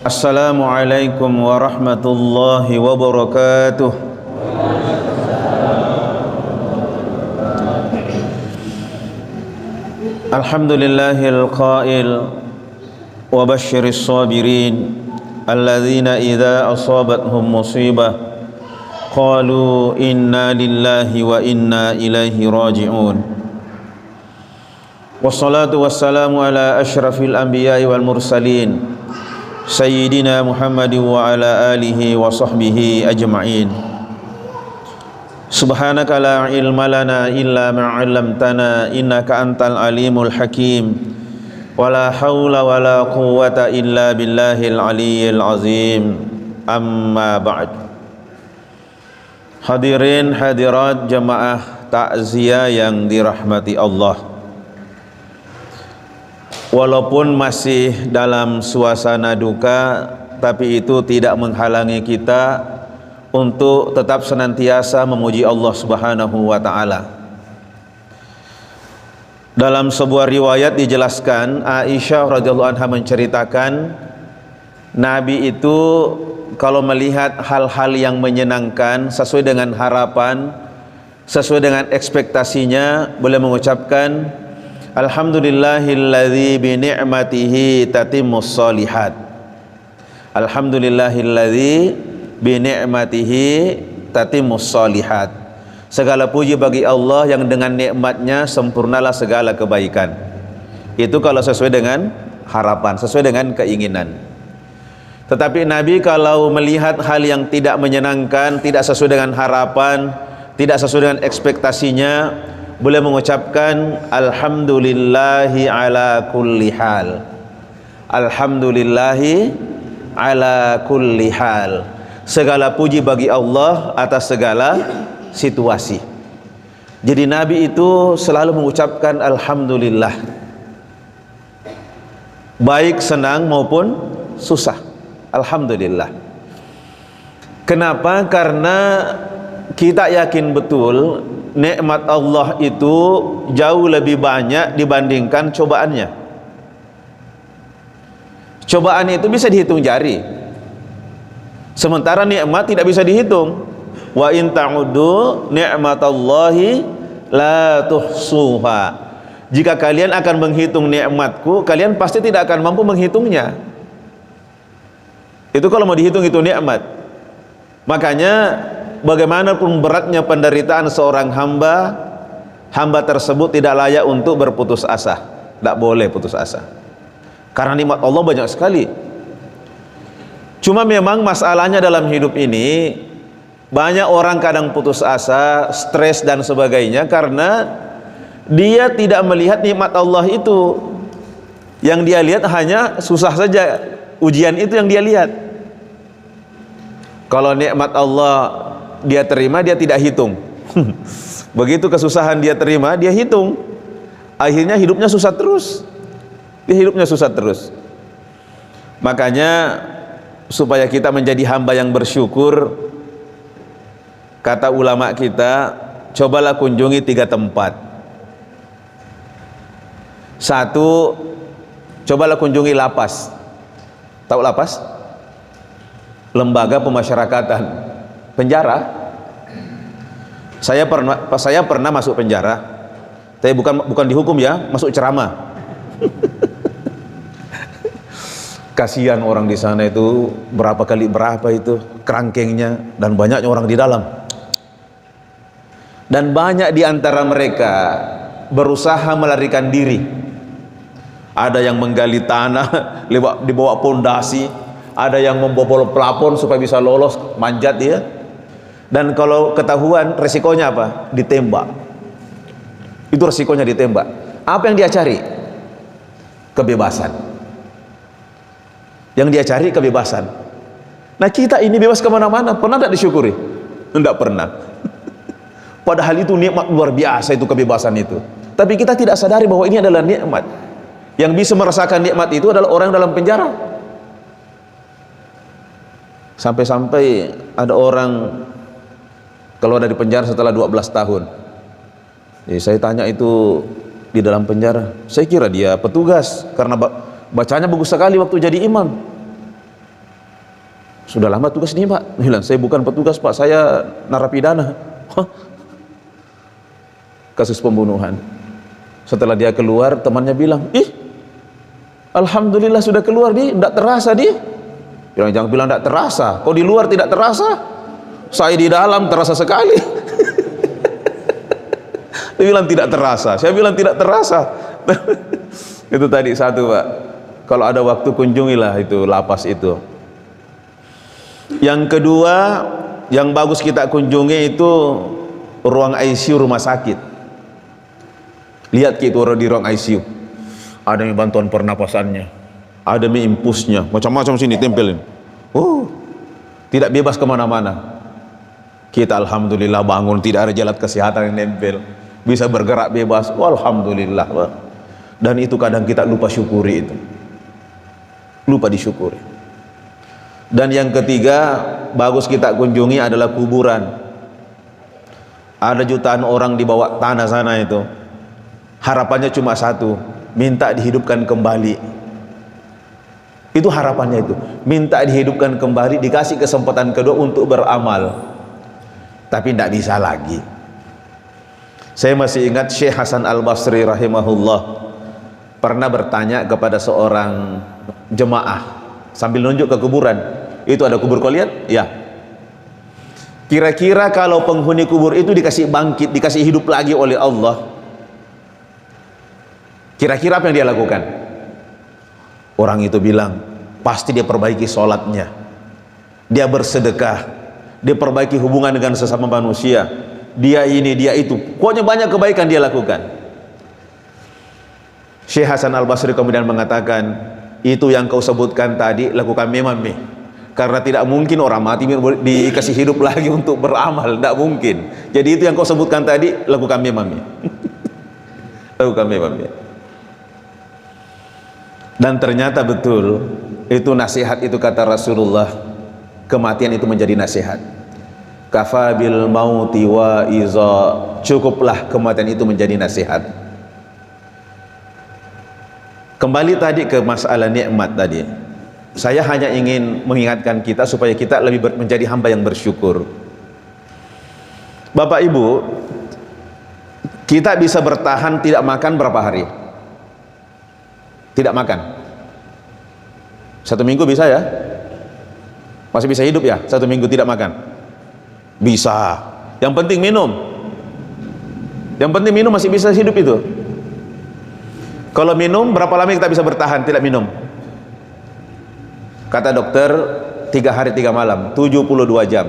Assalamualaikum warahmatullahi wabarakatuh. Alhamdulillahil qail wa basyiris sabirin alladzina idza asabathum musibah qalu inna lillahi wa inna ilaihi raji'un. Wassalatu wassalamu ala asyrafil anbiya'i wal mursalin Sayyidina Muhammad wa ala alihi wa sahbihi ajma'in. Subhanaka la ilma lana illa ma 'allamtana innaka antal alimul hakim. Wala haula wala quwwata illa billahil aliyyil azim. Amma ba'd. Hadirin hadirat jamaah takziah yang dirahmati Allah. Walaupun masih dalam suasana duka, tapi itu tidak menghalangi kita untuk tetap senantiasa memuji Allah Subhanahu wa taala. Dalam sebuah riwayat dijelaskan, Aisyah radhiyallahu anha menceritakan, Nabi itu kalau melihat hal-hal yang menyenangkan sesuai dengan harapan, sesuai dengan ekspektasinya, boleh mengucapkan Alhamdulillahilladzi bi ni'matihi tatimmus shalihat. Alhamdulillahilladzi bi ni'matihi tatimmus shalihat. Segala puji bagi Allah yang dengan nikmatnya sempurnalah segala kebaikan. Itu kalau sesuai dengan harapan, sesuai dengan keinginan. Tetapi Nabi kalau melihat hal yang tidak menyenangkan, tidak sesuai dengan harapan, tidak sesuai dengan ekspektasinya, boleh mengucapkan alhamdulillahi ala kulli hal. Alhamdulillahi ala kulli hal. Segala puji bagi Allah atas segala situasi. Jadi Nabi itu selalu mengucapkan alhamdulillah, baik senang maupun susah. Alhamdulillah. Kenapa? Karena kita yakin betul nikmat Allah itu jauh lebih banyak dibandingkan cobaannya. Cobaan itu bisa dihitung jari, sementara nikmat tidak bisa dihitung. Wa in ta'uddu ni'matallahi la tuhsuha. Jika kalian akan menghitung nikmatku, kalian pasti tidak akan mampu menghitungnya. Itu kalau mau dihitung itu nikmat. Makanya bagaimanapun beratnya penderitaan seorang hamba, hamba tersebut tidak layak untuk berputus asa. Tidak boleh putus asa, karena nikmat Allah banyak sekali. Cuma memang masalahnya dalam hidup ini, banyak orang kadang putus asa, stres dan sebagainya, karena dia tidak melihat nikmat Allah itu. Yang dia lihat hanya susah saja, ujian itu yang dia lihat. Kalau nikmat Allah dia terima, dia tidak hitung. Begitu kesusahan dia terima, dia hitung. Akhirnya hidupnya susah terus. Dia hidupnya susah terus. Makanya supaya kita menjadi hamba yang bersyukur, kata ulama kita, cobalah kunjungi 3 tempat. 1, cobalah kunjungi lapas. Tahu lapas? Lembaga pemasyarakatan, penjara. Saya pernah masuk penjara, tapi bukan dihukum ya, masuk ceramah. Kasihan orang di sana itu, berapa itu kerangkengnya, dan banyaknya orang di dalam. Dan banyak di antara mereka berusaha melarikan diri. Ada yang menggali tanah di bawah pondasi, ada yang membobol plafon supaya bisa lolos, manjat dia. Dan kalau ketahuan, resikonya apa? Ditembak. Itu resikonya, ditembak. Apa yang dia cari? Kebebasan. Yang dia cari kebebasan. Nah, kita ini bebas kemana-mana, pernah tidak disyukuri? Tidak pernah. Padahal itu nikmat luar biasa, itu kebebasan itu. Tapi kita tidak sadari bahwa ini adalah nikmat. Yang bisa merasakan nikmat itu adalah orang dalam penjara. Sampai-sampai ada orang keluar dari penjara setelah 12 tahun. Saya tanya itu di dalam penjara, saya kira dia petugas, karena bacanya bagus sekali waktu jadi imam. Sudah lama tugas nih Pak. Bilang, saya bukan petugas Pak, saya narapidana. Hah? Kasus pembunuhan. Setelah dia keluar, temannya bilang, ih, alhamdulillah sudah keluar dia, tidak terasa dia. Bilang, jangan bilang tidak terasa, kok di luar tidak terasa, saya di dalam terasa sekali. Dia bilang tidak terasa, saya bilang tidak terasa. Itu tadi satu Pak, kalau ada waktu kunjungilah itu lapas itu. Yang kedua yang bagus kita kunjungi itu ruang ICU rumah sakit. Lihat gitu orang di ruang ICU, ada yang bantuan pernapasannya, ada yang impusnya, macam-macam sini tempelin. Tidak bebas kemana-mana. Kita alhamdulillah bangun tidak ada jalan kesehatan yang nempel, bisa bergerak bebas. Alhamdulillah. Dan itu kadang kita lupa syukuri itu, lupa disyukuri. Dan yang ketiga bagus kita kunjungi adalah kuburan. Ada jutaan orang di bawah tanah sana itu, harapannya cuma satu, minta dihidupkan kembali. Itu harapannya itu, minta dihidupkan kembali, dikasih kesempatan kedua untuk beramal. Tapi tidak bisa lagi. Saya masih ingat Syekh Hasan Al-Basri rahimahullah pernah bertanya kepada seorang jemaah sambil nunjuk ke kuburan. Itu ada kubur kau lihat? Ya. Kira-kira kalau penghuni kubur itu dikasih bangkit, dikasih hidup lagi oleh Allah, kira-kira apa yang dia lakukan? Orang itu bilang, pasti dia perbaiki sholatnya, dia bersedekah, dia perbaiki hubungan dengan sesama manusia, dia ini, dia itu, pokoknya banyak kebaikan dia lakukan. Syekh Hasan Al-Basri kemudian mengatakan, itu yang kau sebutkan tadi lakukan memang nih, karena tidak mungkin orang mati dikasih hidup lagi untuk beramal, tidak mungkin. Jadi itu yang kau sebutkan tadi lakukan memang nih. Lakukan memang nih. Dan ternyata betul itu nasihat itu, kata Rasulullah, kematian itu menjadi nasihat. Kafabil mauti wa iza, cukuplah kematian itu menjadi nasihat. Kembali tadi ke masalah nikmat tadi, saya hanya ingin mengingatkan kita supaya kita lebih menjadi hamba yang bersyukur. Bapak Ibu, kita bisa bertahan tidak makan berapa hari? Tidak makan 1 minggu bisa ya? Masih bisa hidup ya 1 minggu tidak makan? Bisa. Yang penting minum, yang penting minum masih bisa hidup itu. Kalau minum berapa lama kita bisa bertahan tidak minum? Kata dokter 3 hari 3 malam 72 jam.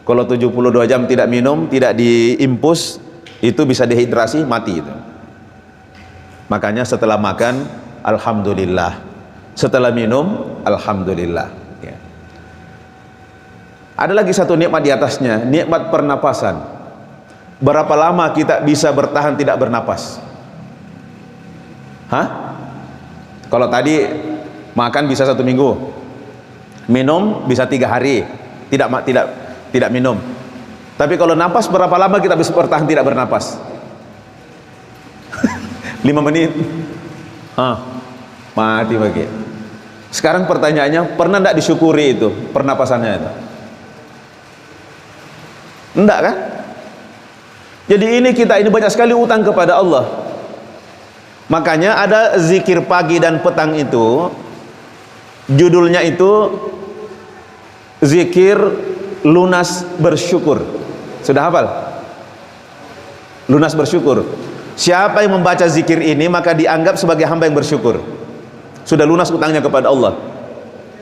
Kalau 72 jam tidak minum, tidak diimpus, itu bisa dehidrasi, mati itu. Makanya setelah makan alhamdulillah, setelah minum alhamdulillah ya. Ada lagi satu nikmat di atasnya, nikmat pernapasan. Berapa lama kita bisa bertahan tidak bernapas? Hah? Kalau tadi makan bisa 1 minggu, minum bisa 3 hari tidak minum. Tapi kalau napas berapa lama kita bisa bertahan tidak bernapas? 5 menit. Mati bagi. Sekarang pertanyaannya, pernah tidak disyukuri itu pernapasannya itu? Enggak kan? Jadi kita ini banyak sekali utang kepada Allah. Makanya ada zikir pagi dan petang itu, judulnya itu zikir lunas bersyukur. Sudah hafal? Lunas bersyukur. Siapa yang membaca zikir ini maka dianggap sebagai hamba yang bersyukur. Sudah lunas utangnya kepada Allah.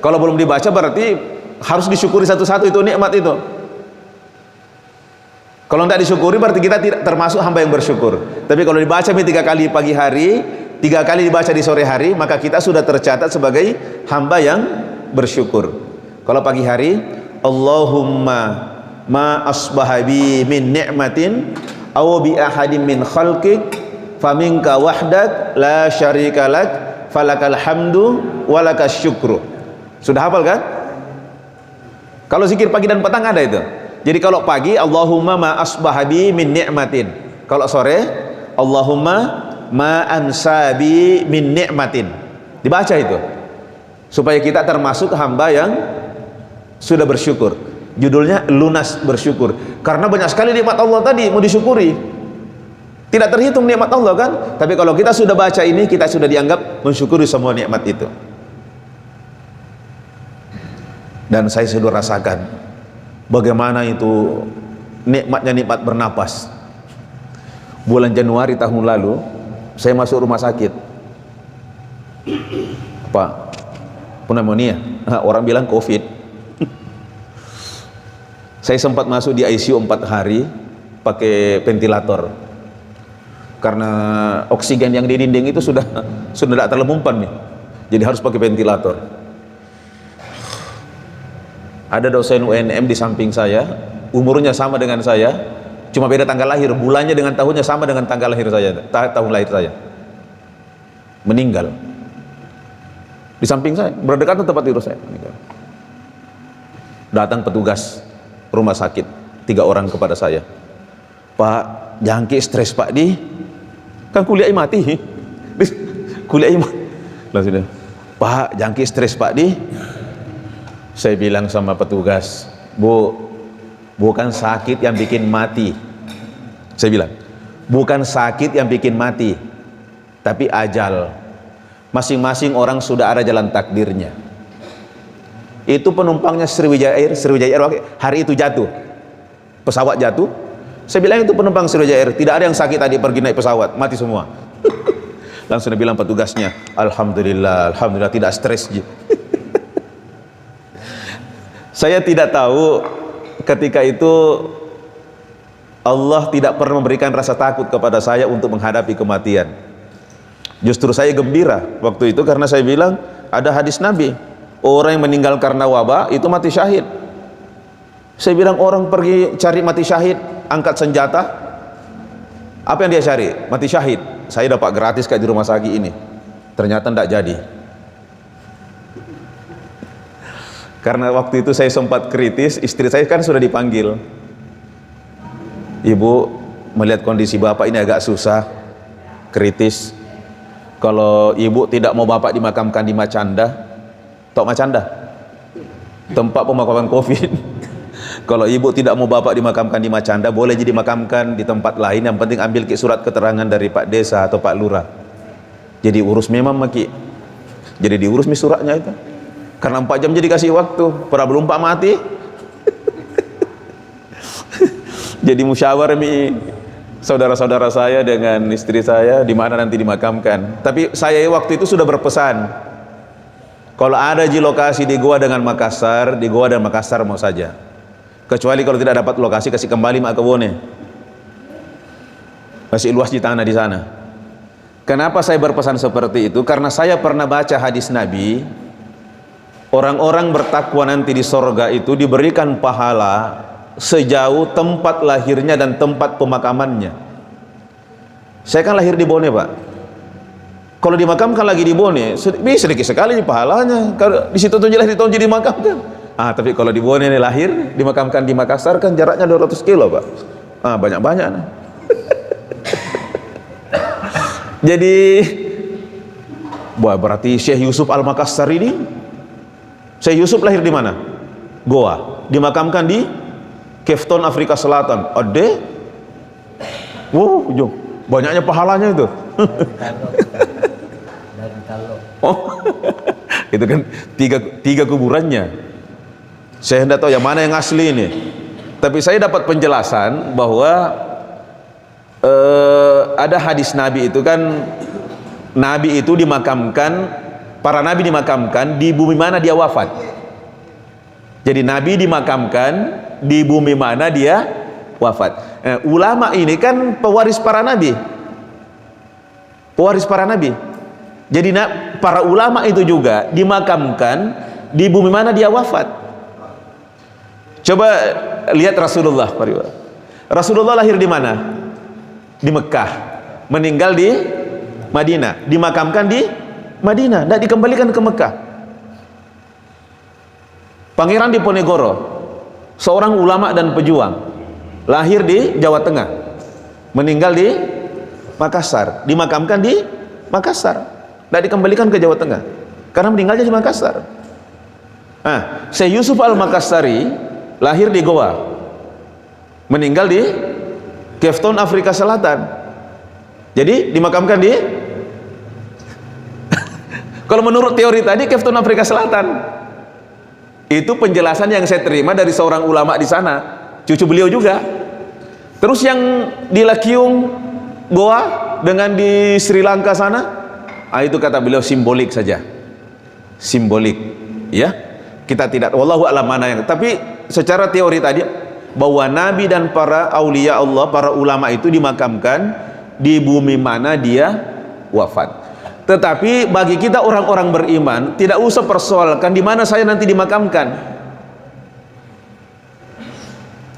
Kalau belum dibaca berarti harus disyukuri satu-satu itu nikmat itu. Kalau tidak disyukuri berarti kita tidak termasuk hamba yang bersyukur. Tapi kalau dibaca 3 kali pagi hari, 3 kali dibaca di sore hari, maka kita sudah tercatat sebagai hamba yang bersyukur. Kalau pagi hari, Allahumma ma asbahabi min ni'matin aw bi ahadin min khalqik faminka wahdak la syarika lak falakal hamdu walakas syukru. Sudah hafal kan? Kalau zikir pagi dan petang ada itu. Jadi kalau pagi Allahumma ma asbahabi min ni'matin, kalau sore Allahumma ma ansabi min ni'matin. Dibaca itu supaya kita termasuk hamba yang sudah bersyukur. Judulnya lunas bersyukur, karena banyak sekali nikmat Allah tadi mau disyukuri, tidak terhitung nikmat Allah kan. Tapi kalau kita sudah baca ini, kita sudah dianggap mensyukuri semua nikmat itu. Dan saya sudah rasakan bagaimana itu nikmatnya nikmat bernapas. Bulan Januari tahun lalu saya masuk rumah sakit, pneumonia, orang bilang COVID. Saya sempat masuk di ICU 4 hari pakai ventilator karena oksigen yang di dinding itu sudah tidak terlemumpan nih, jadi harus pakai ventilator. Ada dosen UNM di samping saya, umurnya sama dengan saya, cuma beda tanggal lahir, bulannya dengan tahunnya sama dengan tanggal lahir saya, tahun lahir saya. Meninggal di samping saya, berdekatan tempat tidur saya, meninggal. Datang petugas rumah sakit, 3 orang kepada saya, Pak, jangki stres Pak di, kan kuliah mati, kuliah mati. Langsung, Pak, jangki stres Pak di. Saya bilang sama petugas, Bu, bukan sakit yang bikin mati. Saya bilang, bukan sakit yang bikin mati, tapi ajal. Masing-masing orang sudah ada jalan takdirnya. Itu penumpangnya Sriwijaya Air hari itu jatuh, pesawat jatuh. Saya bilang itu penumpang Sriwijaya Air, tidak ada yang sakit tadi pergi naik pesawat, mati semua. Langsung dia bilang petugasnya, Alhamdulillah, Alhamdulillah tidak stres. Saya tidak tahu ketika itu Allah tidak pernah memberikan rasa takut kepada saya untuk menghadapi kematian. Justru saya gembira waktu itu karena saya bilang ada hadis Nabi, orang yang meninggal karena wabah itu mati syahid. Saya bilang orang pergi cari mati syahid, angkat senjata, apa yang dia cari? Mati syahid. Saya dapat gratis kayak di rumah sakit ini. Ternyata tidak jadi. Karena waktu itu saya sempat kritis, istri saya kan sudah dipanggil. Ibu, melihat kondisi bapak ini agak susah, kritis. Kalau ibu tidak mau bapak dimakamkan di Macanda, Tok Macanda, tempat pemakaman COVID. Kalau ibu tidak mau bapak dimakamkan di Macanda, boleh jadi dimakamkan di tempat lain, yang penting ambil surat keterangan dari Pak Desa atau Pak Lurah. Jadi urus memang maki. Jadi diurus suratnya itu. Karena 4 jam jadi kasih waktu, pada belum Pak mati. Jadi musyawarah saudara-saudara saya dengan istri saya di mana nanti dimakamkan. Tapi saya waktu itu sudah berpesan, kalau ada di lokasi di Goa dengan Makassar, di Goa dan Makassar mau saja. Kecuali kalau tidak dapat lokasi, kasih kembali Mak Kebone. Masih luas di tanah di sana. Kenapa saya berpesan seperti itu? Karena saya pernah baca hadis Nabi, orang-orang bertakwa nanti di sorga itu diberikan pahala sejauh tempat lahirnya dan tempat pemakamannya. Saya kan lahir di Bone, Pak. Kalau dimakamkan lagi di Bone, sedikit sekali pahalanya. Kalau di situ tuh jelas ditonji dimakamkan. Tapi kalau di Bone ini lahir, dimakamkan di Makassar kan jaraknya 200 kilo, Pak. Banyak-banyak. Jadi, berarti Syekh Yusuf Al-Makassar ini, Syekh Yusuf lahir di mana? Goa. Dimakamkan di Cape Town, Afrika Selatan. Ade, jom, banyaknya pahalanya itu. Itu kan tiga kuburannya. Saya tidak tahu yang mana yang asli ini. Tapi saya dapat penjelasan bahwa ada hadis Nabi itu kan, Nabi itu dimakamkan, para Nabi dimakamkan di bumi mana dia wafat. Jadi Nabi dimakamkan di bumi mana dia wafat. Ulama ini kan pewaris para Nabi, pewaris para Nabi. Jadi para ulama itu juga dimakamkan di bumi mana dia wafat. Coba lihat Rasulullah. Rasulullah lahir di mana? Di Mekah, meninggal di Madinah, dimakamkan di Madinah, tidak dikembalikan ke Mekah. Pangeran Diponegoro, seorang ulama dan pejuang, lahir di Jawa Tengah, meninggal di Makassar, dimakamkan di Makassar. tidak dikembalikan ke Jawa Tengah karena meninggalnya di Makassar. Nah, Syekh Yusuf Al-Makassari lahir di Goa, meninggal di Cape Town, Afrika Selatan. Jadi dimakamkan di kalau menurut teori tadi Cape Town, Afrika Selatan. Itu penjelasan yang saya terima dari seorang ulama di sana, cucu beliau juga. Terus yang di Lakyung Goa dengan di Sri Lanka sana, itu kata beliau simbolik saja, simbolik, ya. Kita tidak, wallahu a'lam mana yang. Tapi secara teori tadi bahwa Nabi dan para aulia Allah, para ulama itu dimakamkan di bumi mana dia wafat. Tetapi bagi kita orang-orang beriman tidak usah persoalkan di mana saya nanti dimakamkan.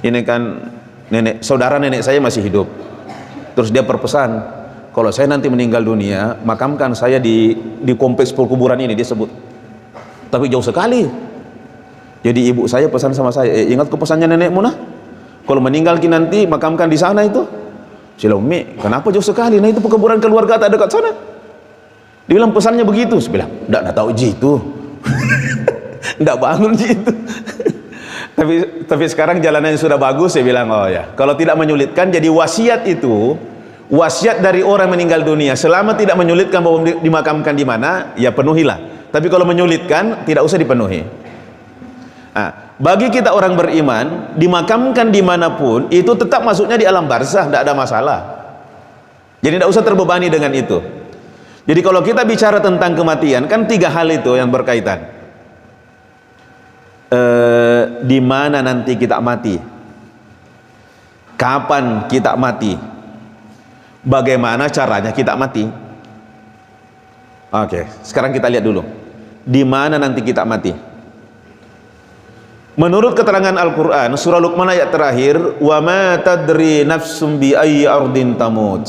Ini kan saudara nenek saya masih hidup. Terus dia berpesan, kalau saya nanti meninggal dunia, makamkan saya di kompleks perkuburan ini, dia sebut. Tapi jauh sekali. Jadi ibu saya pesan sama saya, ingat ke pesannya nenekmu nah? Kalau meninggal nanti makamkan di sana itu. Saya bilang, "Mi, kenapa jauh sekali? Nah itu perkuburan keluarga tak dekat sana." Dia bilang pesannya begitu. Saya bilang, enggak tahu jitu. Enggak bangun jitu. tapi sekarang jalanannya sudah bagus. Saya bilang, oh ya, kalau tidak menyulitkan. Jadi wasiat itu, wasiat dari orang meninggal dunia, selama tidak menyulitkan bahwa dimakamkan di mana, ya penuhilah. Tapi kalau menyulitkan, tidak usah dipenuhi. Nah, bagi kita orang beriman, dimakamkan dimanapun, itu tetap masuknya di alam barzah, tidak ada masalah. Jadi tidak usah terbebani dengan itu. Jadi kalau kita bicara tentang kematian, kan 3 hal itu yang berkaitan. Di mana nanti kita mati? Kapan kita mati? Bagaimana caranya kita mati? Oke, sekarang kita lihat dulu. Di mana nanti kita mati? Menurut keterangan Al-Quran, surah Luqman ayat terakhir, wa ma tadri nafsum bi ayyi ardin tamut.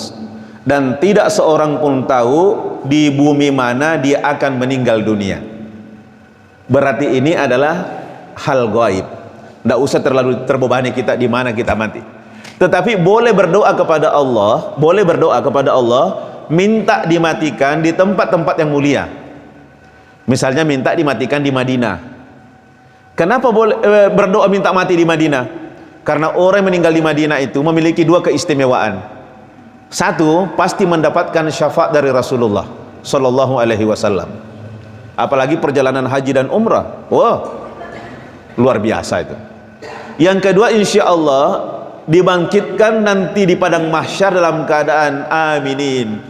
Dan tidak seorang pun tahu di bumi mana dia akan meninggal dunia. Berarti ini adalah hal gaib. Tidak usah terlalu terbebani kita di mana kita mati. Tetapi boleh berdoa kepada Allah, boleh berdoa kepada Allah, minta dimatikan di tempat-tempat yang mulia. Misalnya minta dimatikan di Madinah. Kenapa boleh berdoa minta mati di Madinah? Karena orang yang meninggal di Madinah itu memiliki 2 keistimewaan. Satu, pasti mendapatkan syafaat dari Rasulullah Sallallahu Alaihi Wasallam. Apalagi perjalanan haji dan umrah, wah, luar biasa itu. Yang kedua, insya Allah dibangkitkan nanti di padang mahsyar dalam keadaan aminin,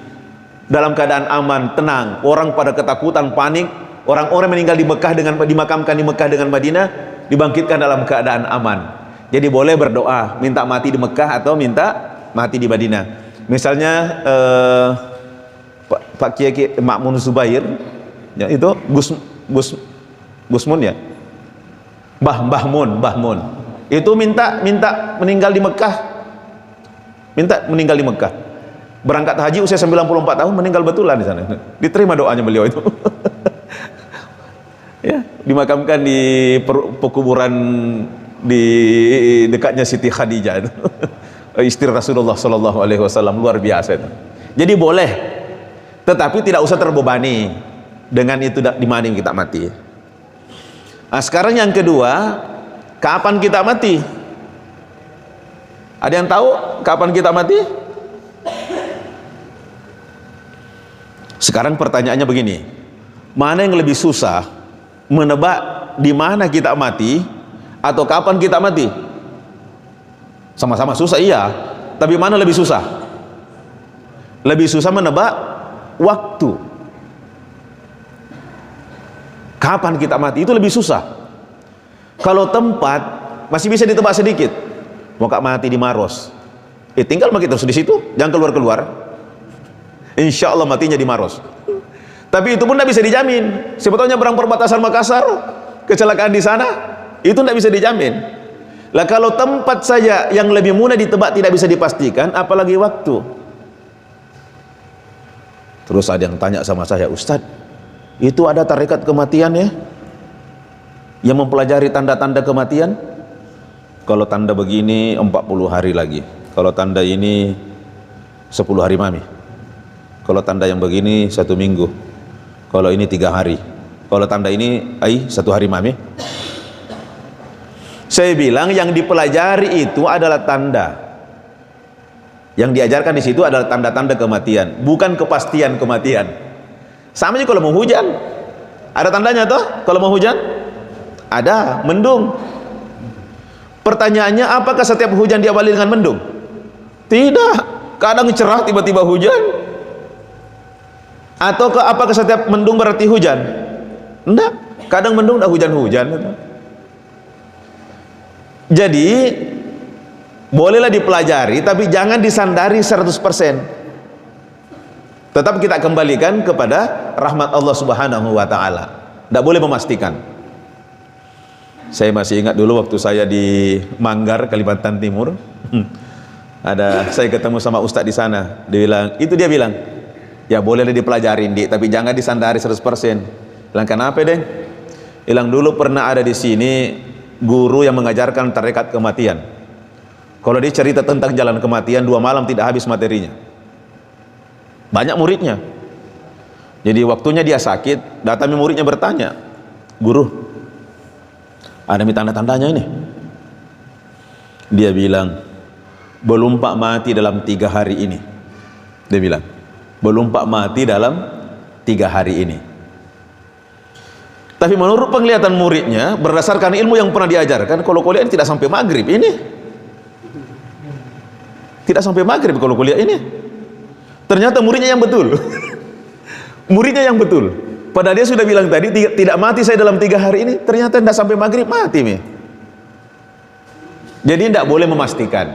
dalam keadaan aman, tenang. Orang pada ketakutan, panik. Orang-orang meninggal di Mekah dengan dimakamkan di Mekah dengan Madinah dibangkitkan dalam keadaan aman. Jadi boleh berdoa minta mati di Mekah atau minta mati di Madinah. Misalnya Pak Kiai Ma'mun Zubair, ya, itu Gusmun ya, Mbah Mun itu minta meninggal di Mekah, minta meninggal di Mekah, berangkat haji usia 94 tahun, meninggal betulan di sana, diterima doanya beliau itu. Ya, dimakamkan di pekuburan di dekatnya Siti Khadijah itu. Istri Rasulullah Sallallahu Alaihi Wasallam, luar biasa itu. Jadi boleh, tetapi tidak usah terbebani dengan itu di mana kita mati. Nah, sekarang yang kedua, kapan kita mati? Ada yang tahu kapan kita mati? Sekarang pertanyaannya begini, mana yang lebih susah, menebak di mana kita mati atau kapan kita mati? Sama-sama susah, iya, tapi mana lebih susah? Lebih susah menebak waktu. Kapan kita mati itu lebih susah. Kalau tempat masih bisa ditebak sedikit. Mau kak mati di Maros, tinggal mati terus di situ, jangan keluar-keluar. Insya Allah matinya di Maros. Tapi itu pun tidak bisa dijamin. Sebetulnya berang perbatasan Makassar, kecelakaan di sana, itu tidak bisa dijamin. Lah kalau tempat saja yang lebih mudah ditebak tidak bisa dipastikan, apalagi waktu. Terus ada yang tanya sama saya, Ustadz, itu ada tarekat kematian ya? Yang mempelajari tanda-tanda kematian? Kalau tanda begini 40 hari lagi. Kalau tanda ini 10 hari mami. Kalau tanda yang begini 1 minggu. Kalau ini 3 hari. Kalau tanda ini 1 hari mami. Saya bilang yang dipelajari itu adalah tanda. Yang diajarkan di situ adalah tanda-tanda kematian, bukan kepastian kematian. Sama juga kalau mau hujan. Ada tandanya toh kalau mau hujan? Ada, mendung. Pertanyaannya, apakah setiap hujan diawali dengan mendung? Tidak. Kadang cerah tiba-tiba hujan. Atau apakah setiap mendung berarti hujan? Enggak. Kadang mendung dah hujan-hujan. Jadi bolehlah dipelajari, tapi jangan disandari 100%. Tetap kita kembalikan kepada rahmat Allah Subhanahu wa ta'ala. Tidak boleh memastikan. Saya masih ingat dulu waktu saya di Manggar, Kalimantan Timur. Saya ketemu sama ustadz di sana. Dia bilang, ya bolehlah dipelajarin, Dik, tapi jangan disandari 100%. Bilang, kenapa, Deng? Bilang, dulu pernah ada di sini guru yang mengajarkan tarekat kematian. Kalau dia cerita tentang jalan kematian, 2 malam tidak habis materinya. Banyak muridnya. Jadi waktunya dia sakit, datang muridnya bertanya, guru, ada tanda-tandanya ini? Dia bilang, belum Pak mati dalam 3 hari ini. Dia bilang, belum Pak mati dalam 3 hari ini. Tapi menurut penglihatan muridnya, berdasarkan ilmu yang pernah diajarkan, kalau kuliah ini tidak sampai maghrib ini. Tidak sampai maghrib kalau kuliah ini. Ternyata muridnya yang betul. Muridnya yang betul. Padahal dia sudah bilang tadi, tidak mati saya dalam 3 hari ini. Ternyata tidak sampai maghrib mati. Jadi tidak boleh memastikan.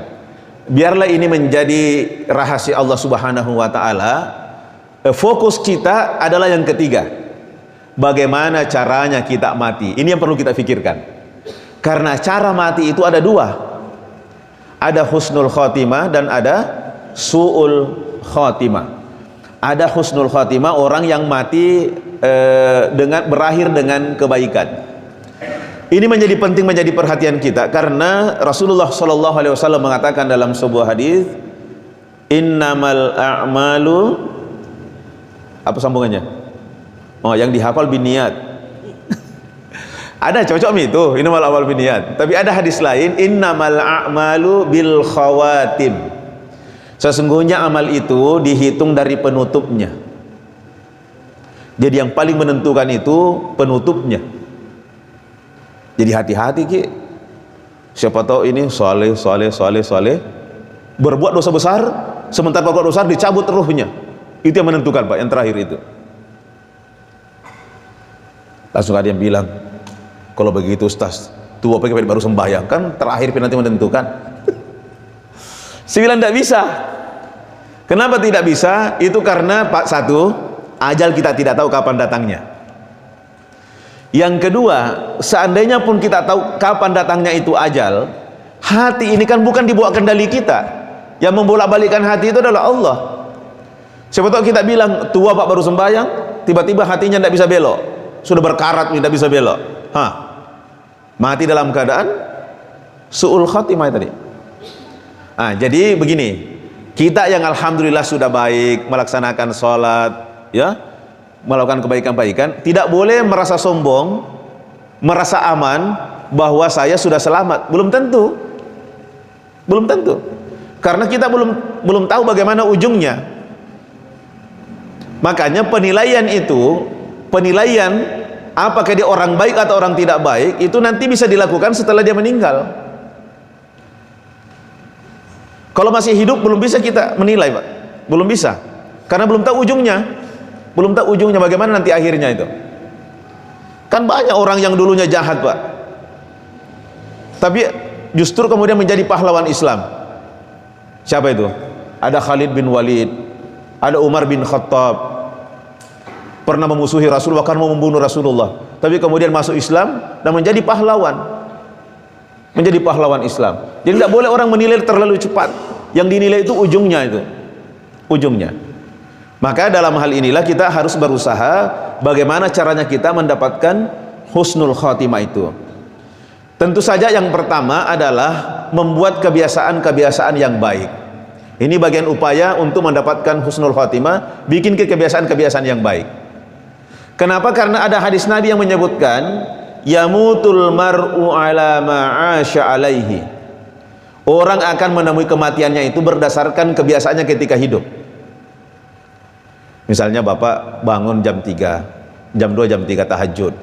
Biarlah ini menjadi rahasia Allah Subhanahu wa ta'ala. Fokus kita adalah yang ketiga, bagaimana caranya kita mati. Ini yang perlu kita pikirkan. Karena cara mati itu ada 2. Ada husnul khotimah dan ada su'ul khotimah. Ada husnul khotimah, orang yang mati berakhir dengan kebaikan. Ini menjadi penting, menjadi perhatian kita, karena Rasulullah SAW mengatakan dalam sebuah hadis, innamal a'malu, apa sambungannya? Oh, yang dihafal binniat. Ada cocok itu, innamal a'malu binniat. Tapi ada hadis lain, innamal a'malu bil khawatim. Sesungguhnya amal itu dihitung dari penutupnya. Jadi yang paling menentukan itu penutupnya. Jadi hati-hati, Ki. Siapa tahu ini soleh, berbuat dosa besar, sementara berbuat dosa dicabut ruhnya. Itu yang menentukan, Pak, yang terakhir itu. Langsung ada yang bilang, kalau begitu Ustaz, tua pakai baru sembahyang, kan terakhir nanti menentukan. Saya bilang tidak bisa. Kenapa tidak bisa? Itu karena Pak, satu, ajal kita tidak tahu kapan datangnya. Yang kedua, seandainya pun kita tahu kapan datangnya itu ajal, hati ini kan bukan dibawa kendali kita. Yang membolak-balikkan hati itu adalah Allah. Siapa tahu kita bilang tua Pak baru sembahyang, tiba-tiba hatinya tidak bisa belok, sudah berkarat tidak bisa belok. Mati dalam keadaan su'ul khatimah tadi. Jadi begini, kita yang alhamdulillah sudah baik, melaksanakan sholat, ya, melakukan kebaikan-kebaikan, tidak boleh merasa sombong, merasa aman bahwa saya sudah selamat. Belum tentu, belum tentu, karena kita belum tahu bagaimana ujungnya. Makanya penilaian itu, penilaian apakah dia orang baik atau orang tidak baik, itu nanti bisa dilakukan setelah dia meninggal. Kalau masih hidup belum bisa kita menilai, Pak. Belum bisa. Karena belum tahu ujungnya. Belum tahu ujungnya bagaimana nanti akhirnya itu. Kan banyak orang yang dulunya jahat, Pak. Tapi justru kemudian menjadi pahlawan Islam. Siapa itu? Ada Khalid bin Walid, ada Umar bin Khattab. Pernah memusuhi Rasulullah, bahkan mau membunuh Rasulullah. Tapi kemudian masuk Islam dan menjadi pahlawan. Menjadi pahlawan Islam. Jadi tidak boleh orang menilai terlalu cepat. Yang dinilai itu ujungnya itu. Ujungnya. Maka dalam hal inilah kita harus berusaha bagaimana caranya kita mendapatkan husnul khatimah itu. Tentu saja yang pertama adalah membuat kebiasaan-kebiasaan yang baik. Ini bagian upaya untuk mendapatkan husnul khatimah, bikin kebiasaan-kebiasaan yang baik. Kenapa? Karena ada hadis Nabi yang menyebutkan yamutul mar'u ala ma'asya alaihi. Orang akan menemui kematiannya itu berdasarkan kebiasaannya ketika hidup. Misalnya bapak bangun jam 3, jam 2, jam 3 tahajud.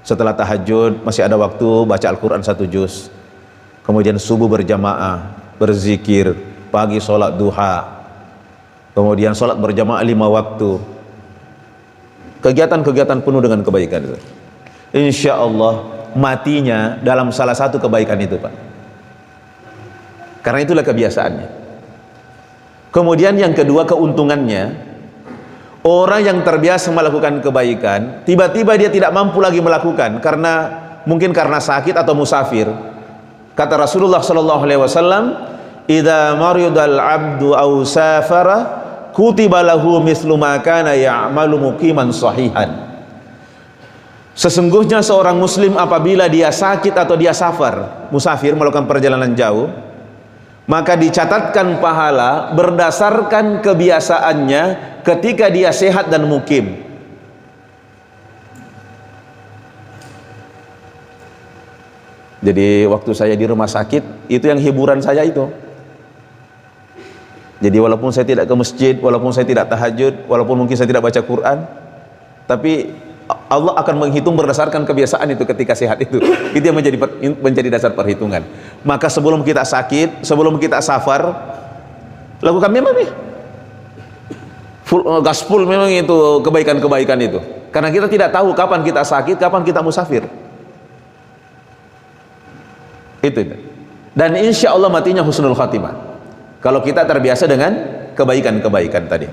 Setelah tahajud masih ada waktu baca Al-Quran 1 juz. Kemudian subuh berjamaah, berzikir, pagi sholat duha, kemudian sholat berjamaah 5 waktu. Kegiatan-kegiatan penuh dengan kebaikan itu. Insya Allah matinya dalam salah satu kebaikan itu, Pak. Karena itulah kebiasaannya. Kemudian yang kedua, keuntungannya, orang yang terbiasa melakukan kebaikan tiba-tiba dia tidak mampu lagi melakukan karena mungkin karena sakit atau musafir. Kata Rasulullah sallallahu alaihi wasallam, "Idza maridal 'abdu aw safara kutiba lahu mithlu ma kana ya'malu muqiman sahihan." Sesungguhnya seorang muslim apabila dia sakit atau dia safar, musafir, melakukan perjalanan jauh, maka dicatatkan pahala berdasarkan kebiasaannya ketika dia sehat dan mukim. Jadi waktu saya di rumah sakit, itu yang hiburan saya itu. Jadi walaupun saya tidak ke masjid, walaupun saya tidak tahajud, walaupun mungkin saya tidak baca Quran, tapi Allah akan menghitung berdasarkan kebiasaan itu ketika sehat itu. Itu yang menjadi dasar perhitungan. Maka sebelum kita sakit, sebelum kita safar, lakukan memang nih gaspol memang itu kebaikan-kebaikan itu. Karena kita tidak tahu kapan kita sakit, kapan kita musafir. Itu. Dan insya Allah matinya husnul khatimah. Kalau kita terbiasa dengan kebaikan-kebaikan tadi.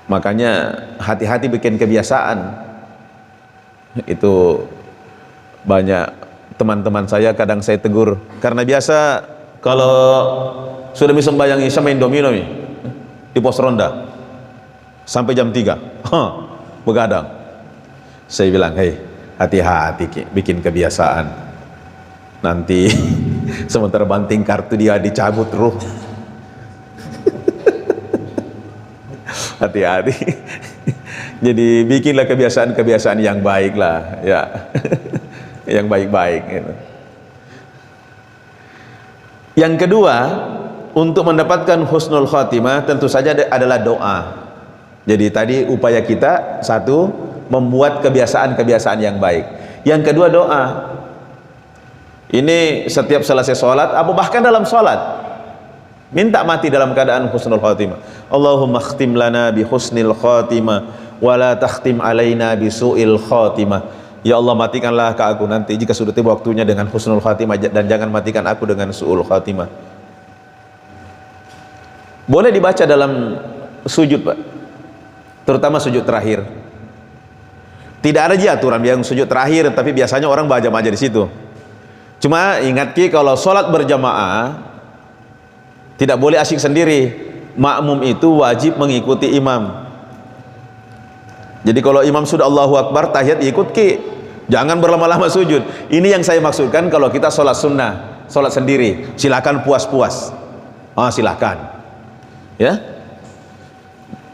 Makanya hati-hati bikin kebiasaan. Itu banyak teman-teman saya kadang saya tegur karena biasa kalau sudah bisa sembahyang isya main domino nih di pos ronda sampai jam 3 begadang. Saya bilang, hei, hati-hati bikin kebiasaan, nanti sementara banting kartu dia dicabut ruh. Hati-hati. Jadi bikinlah kebiasaan-kebiasaan yang baik lah, ya. Yang baik-baik gitu. Yang kedua, untuk mendapatkan husnul khatimah tentu saja adalah doa. Jadi tadi upaya kita, satu, membuat kebiasaan-kebiasaan yang baik. Yang kedua, doa. Ini setiap selesai sholat, atau bahkan dalam sholat, minta mati dalam keadaan husnul khatimah. Allahumma khtim lana bi husnil khatimah wa la takhtim alaina bi su'il khatimah. Ya Allah, matikanlah ke aku nanti jika sudah tiba waktunya dengan husnul khatimah, dan jangan matikan aku dengan su'ul khatimah. Boleh dibaca dalam sujud, Pak. Terutama sujud terakhir. Tidak ada aturan yang sujud terakhir, tapi biasanya orang baca aja di situ. Cuma ingat kalau sholat berjamaah tidak boleh asyik sendiri. Makmum itu wajib mengikuti imam. Jadi kalau imam sudah Allahu Akbar, tahiyat ikut jangan berlama-lama sujud. Ini yang saya maksudkan kalau kita sholat sunnah, sholat sendiri, silakan puas-puas. Silakan. Ya,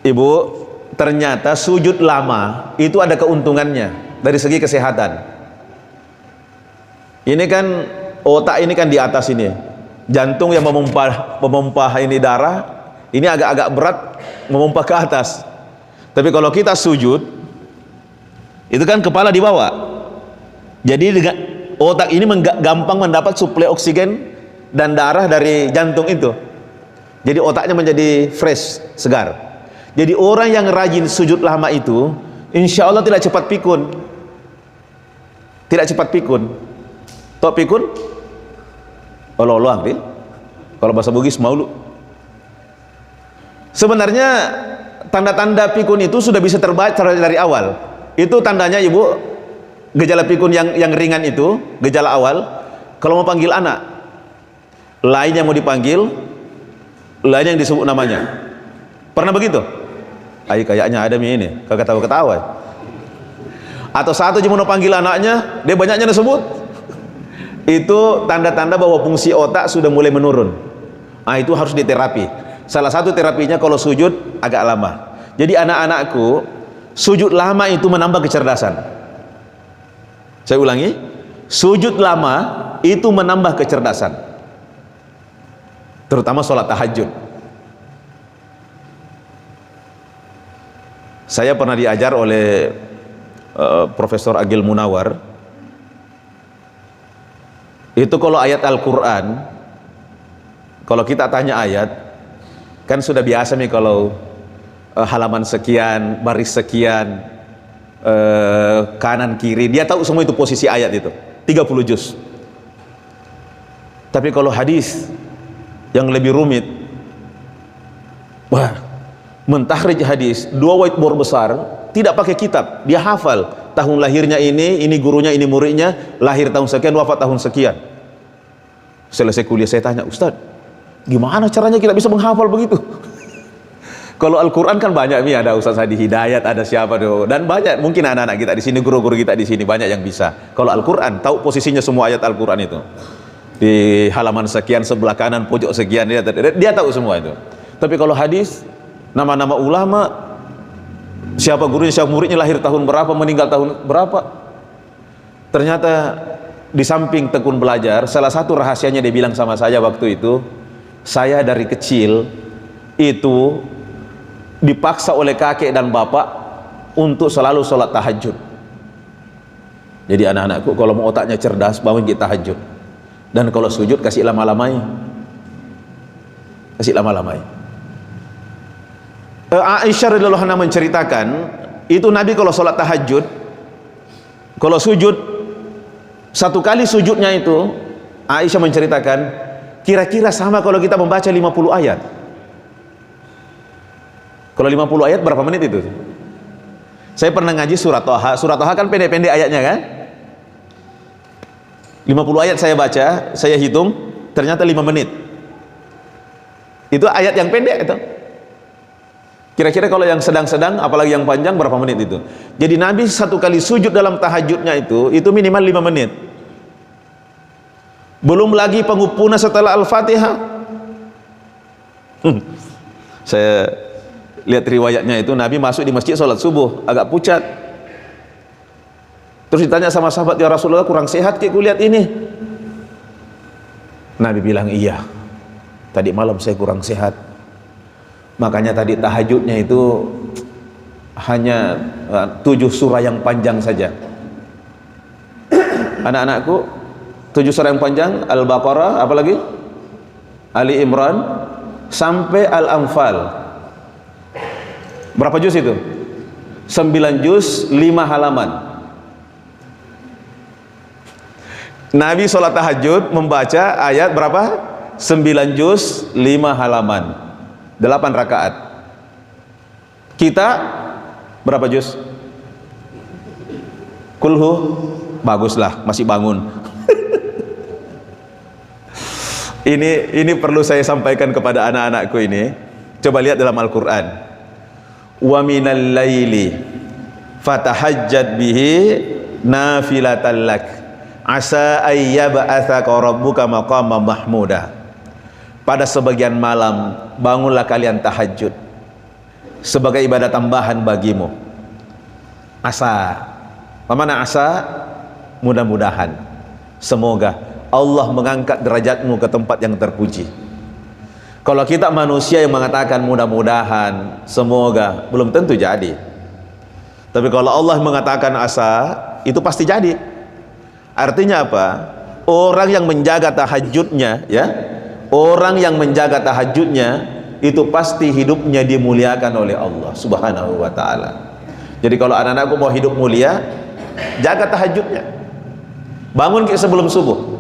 Ibu, ternyata sujud lama itu ada keuntungannya dari segi kesehatan. Ini kan otak ini kan di atas ini, jantung yang memumpah ini darah. Ini agak-agak berat memumpah ke atas. Tapi kalau kita sujud, itu kan kepala di bawah. Jadi otak ini gampang mendapat suplai oksigen dan darah dari jantung itu. Jadi otaknya menjadi fresh, segar. Jadi orang yang rajin sujud lama itu, insya Allah tidak cepat pikun. Tidak cepat pikun. Tok pikun? Allah ambil. Kalau bahasa Bugis maulu. Sebenarnya tanda-tanda pikun itu sudah bisa terbaca dari awal. Itu tandanya, Ibu, gejala pikun yang ringan itu, gejala awal. Kalau mau panggil anak, lain yang mau dipanggil, lain yang disebut namanya. Pernah begitu? Kayaknya ada ini, ketawa-ketawa. Atau satu cuma mau panggil anaknya, dia banyaknya disebut. Itu tanda-tanda bahwa fungsi otak sudah mulai menurun. Itu harus diterapi. Salah satu terapinya kalau sujud agak lama. Jadi anak-anakku, sujud lama itu menambah kecerdasan. Saya ulangi, sujud lama itu menambah kecerdasan, terutama sholat tahajud. Saya pernah diajar oleh Profesor Agil Munawar, itu kalau ayat Al-Quran, kalau kita tanya ayat, kan sudah biasa nih kalau halaman sekian, baris sekian, kanan kiri, dia tahu semua itu posisi ayat itu, 30 juz. Tapi kalau hadis yang lebih rumit, wah, mentahrijh hadis, 2 whiteboard besar, tidak pakai kitab, dia hafal tahun lahirnya ini gurunya, ini muridnya, lahir tahun sekian, wafat tahun sekian. Selesai kuliah saya tanya, Ustadz, gimana caranya kita bisa menghafal begitu? Kalau Al-Quran kan banyak nih, ada Ustaz Hadi Hidayat, ada siapa tuh, dan banyak, mungkin anak-anak kita di sini, guru-guru kita di sini banyak yang bisa. Kalau Al-Quran tahu posisinya semua ayat Al-Quran itu, di halaman sekian, sebelah kanan, pojok sekian, dia tahu semua itu. Tapi kalau hadis, nama-nama ulama, siapa gurunya, siapa muridnya, lahir tahun berapa, meninggal tahun berapa, ternyata di samping tekun belajar, salah satu rahasianya dia bilang sama saya waktu itu, saya dari kecil itu dipaksa oleh kakek dan bapak untuk selalu sholat tahajud. Jadi anak-anakku, kalau mau otaknya cerdas, bangun kita tahajud, dan kalau sujud kasih lama-lamai, kasih lama-lamai. Aisyah radhiyallahu anha menceritakan, itu Nabi kalau sholat tahajud, kalau sujud, satu kali sujudnya itu, Aisyah menceritakan, kira-kira sama kalau kita membaca 50 ayat. Kalau 50 ayat berapa menit itu? Saya pernah ngaji surat Toha. Surat Toha kan pendek-pendek ayatnya kan? 50 ayat saya baca, saya hitung, ternyata 5 menit. Itu ayat yang pendek itu. Kira-kira kalau yang sedang-sedang, apalagi yang panjang, berapa menit itu? Jadi Nabi satu kali sujud dalam tahajudnya itu minimal 5 menit. Belum lagi pengumpulnya setelah Al-Fatihah. Saya lihat riwayatnya itu, Nabi masuk di masjid sholat subuh, agak pucat. Terus ditanya sama sahabat, ya Rasulullah, kurang sehat kayak kulihat ini. Nabi bilang, iya, tadi malam saya kurang sehat, makanya tadi tahajudnya itu hanya 7 surah yang panjang saja. Anak-anakku, 7 surah yang panjang, Al-Baqarah, apalagi Ali Imran sampai Al-Anfal. Berapa juz itu? 9 juz, 5 halaman. Nabi sholat tahajud membaca ayat berapa? 9 juz, 5 halaman, 8 rakaat. Kita berapa juz? Kulhu, baguslah, masih bangun. Ini perlu saya sampaikan kepada anak-anakku ini. Coba lihat dalam Al-Quran. Wa minal laili fatahajjad bihi nafilatan lak asa ayyab'atsaka rabbuka maqaman mahmuda. Pada sebagian malam bangunlah kalian tahajud sebagai ibadah tambahan bagimu. Asa, mana asa? Mudah-mudahan, semoga Allah mengangkat derajatmu ke tempat yang terpuji. Kalau kita manusia yang mengatakan mudah-mudahan, semoga, belum tentu jadi. Tapi kalau Allah mengatakan asa, itu pasti jadi. Artinya apa? Orang yang menjaga tahajudnya, ya, orang yang menjaga tahajudnya itu pasti hidupnya dimuliakan oleh Allah Subhanahu wa ta'ala. Jadi kalau anak-anakku mau hidup mulia, jaga tahajudnya, bangun sebelum subuh.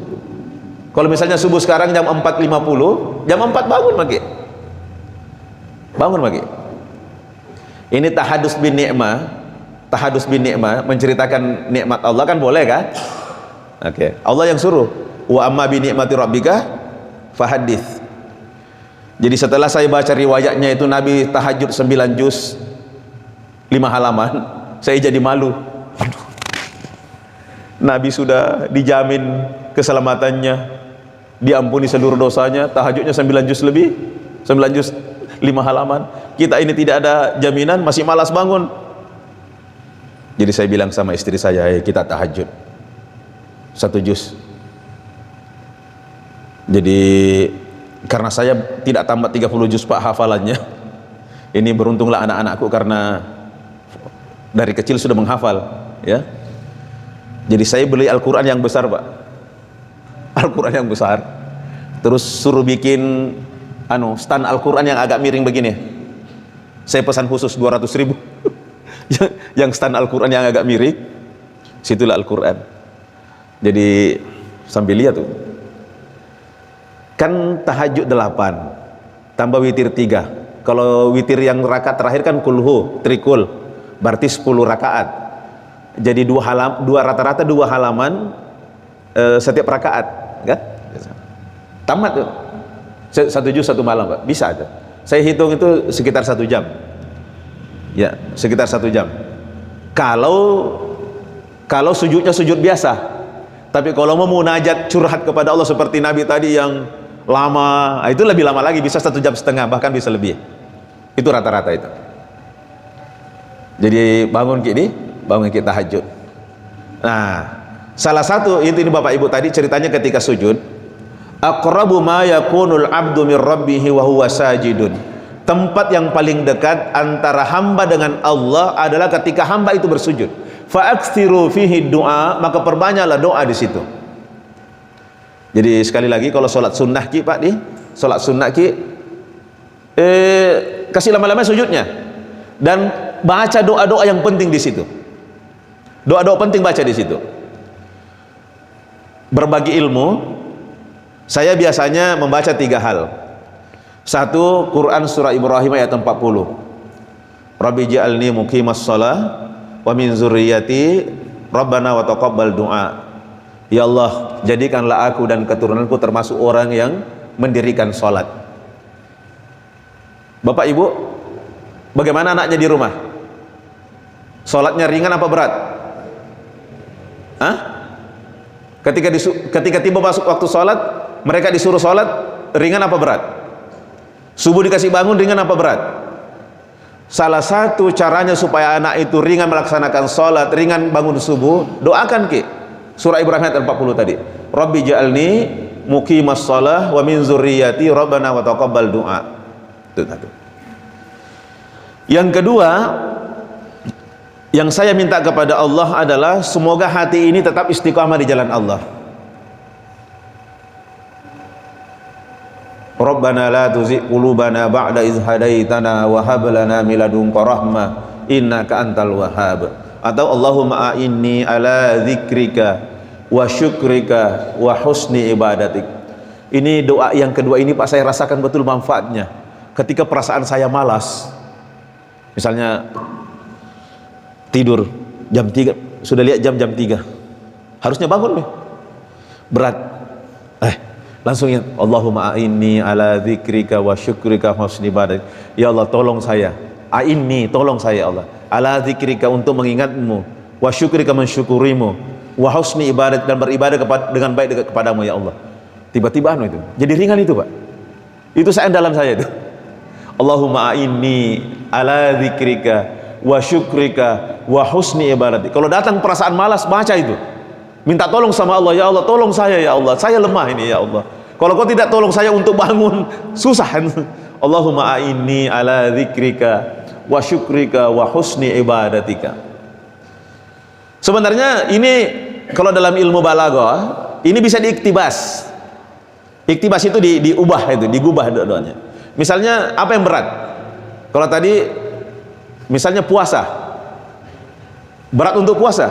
Kalau misalnya subuh sekarang jam 4.50, jam 4 bangun lagi. Bangun lagi. Ini tahadus bin ni'mah. Tahadus bin ni'mah, menceritakan nikmat Allah, kan boleh kan? Oke. Allah yang suruh. Wa amma bi ni'mati rabbika fahadits. Jadi setelah saya baca riwayatnya itu Nabi tahajud 9 juz 5 halaman, saya jadi malu. Aduh. Nabi sudah dijamin keselamatannya, diampuni seluruh dosanya, tahajudnya 9 juz lebih, 9 juz 5 halaman. kita ini tidak ada jaminan, masih malas bangun. Jadi saya bilang sama istri saya, kita tahajud 1 juz. Jadi karena saya tidak tamat 30 juz Pak hafalannya, ini beruntunglah anak-anakku karena dari kecil sudah menghafal, ya. Jadi saya beli Al-Quran yang besar Pak, Al-Quran yang besar, terus suruh bikin stand Al-Quran yang agak miring begini. Saya pesan khusus 200.000 yang stand Al-Quran yang agak miring, situlah Al-Quran. Jadi sambil lihat tuh, kan tahajud 8 tambah witir 3. Kalau witir yang rakaat terakhir kan kulhu trikul, berarti 10 rakaat. Jadi rata-rata 2 halaman setiap rakaat, kan? Tamat tuh 1 juz 1 malam Pak, bisa aja. Saya hitung itu sekitar 1 jam, ya, sekitar 1 jam. Kalau sujudnya sujud biasa, tapi kalau mau munajat curhat kepada Allah seperti Nabi tadi yang lama, itu lebih lama lagi, bisa 1,5 jam, bahkan bisa lebih. Itu rata-rata itu. Jadi bangun kita tahajud. Nah, salah satu ini Bapak Ibu tadi ceritanya ketika sujud, aqrabu ma yakunul abdu mir rabbih wa huwa sajidun. Tempat yang paling dekat antara hamba dengan Allah adalah ketika hamba itu bersujud. Fa aktsiru fihi du'a, maka perbanyaklah doa di situ. Jadi sekali lagi, kalau sholat sunnah Ki Pak, sholat sunnah Ki, kasih lama-lama sujudnya dan baca doa-doa yang penting di situ. Doa-doa penting baca di situ. Berbagi ilmu, saya biasanya membaca 3 hal. 1, Quran surah Ibrahim ayat 40. Rabbi ja'alni muqimas shalah wa min zurriyyati rabbana wa taqabbal du'a. Ya Allah, jadikanlah aku dan keturunanku termasuk orang yang mendirikan sholat. Bapak Ibu, bagaimana anaknya di rumah? Sholatnya ringan apa berat? Hah? Ketika tiba masuk waktu sholat, mereka disuruh sholat, ringan apa berat? Subuh dikasih bangun, ringan apa berat? Salah satu caranya supaya anak itu ringan melaksanakan sholat, ringan bangun subuh, doakan Ki surah Ibrahim ayat 40 tadi. Rabbi ja'alni muqimas shalah wa min zurriyyati rabbana wa taqabbal du'a. Itu satu. Yang kedua, yang saya minta kepada Allah adalah semoga hati ini tetap istiqamah di jalan Allah. Rabbana la tuzigh qulubana ba'da idh hadaitana wa hab lana min ladunka rahmah innaka antal wahhab. Atau Allahumma a'inni ala dzikrika wa syukrika wa husni ibadatik. Ini doa yang kedua ini Pak, saya rasakan betul manfaatnya. Ketika perasaan saya malas, misalnya tidur jam 3, sudah lihat jam 3, harusnya bangun nih, berat, langsung ingat Allahumma a'inni ala dzikrika wa syukrika wa husni ibadatik. Ya Allah, tolong saya, a'inni, tolong saya Allah, ala dzikrika, untuk mengingatmu, wa syukrika, mensyukurimu, wa husni ibadat, dan beribadah dengan baik kepadamu ya Allah. Tiba-tiba itu jadi ringan itu Pak, itu saya dalam saya itu. Allahumma a'inni ala dzikrika wa syukrika wa husni ibadati. Kalau datang perasaan malas, baca itu, minta tolong sama Allah, ya Allah tolong saya ya Allah, saya lemah ini ya Allah, kalau kau tidak tolong saya untuk bangun, susah. Allahumma a'inni ala dzikrika wa syukrika wa husni ibadatika. Sebenarnya ini kalau dalam ilmu balaghah ini bisa diiktibas. Iktibas itu diubah, itu digubah doanya. Misalnya apa yang berat? Kalau tadi misalnya puasa, berat untuk puasa,